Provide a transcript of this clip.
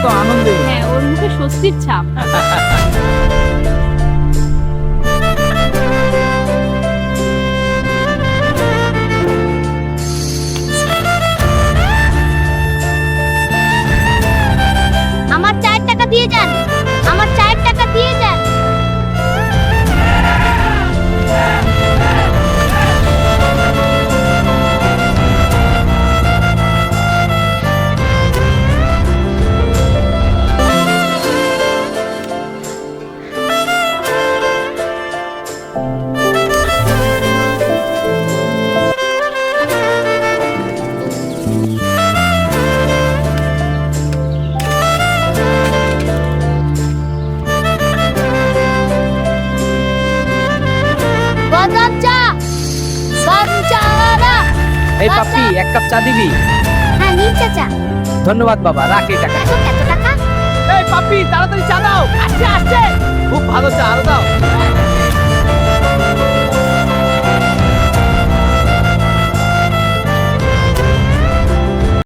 কত আনন্দে। হ্যাঁ, ওর মুখে স্বস্তির ছাপ। আমার 4 টাকা দিয়ে যান, আমার 4 টাকা দিয়ে যান। গরম চা, গরম চা বাবা। এই পাপ্পি, এক কাপ চা দিবি? হ্যাঁ, নিন চাচা। ধন্যবাদ বাবা, রাখ এই টাকা। এত টাকা? এই পাপ্পি, তাড়াতাড়ি চা দাও। আসছে আসছে, খুব ভালো চা, আরো দাও।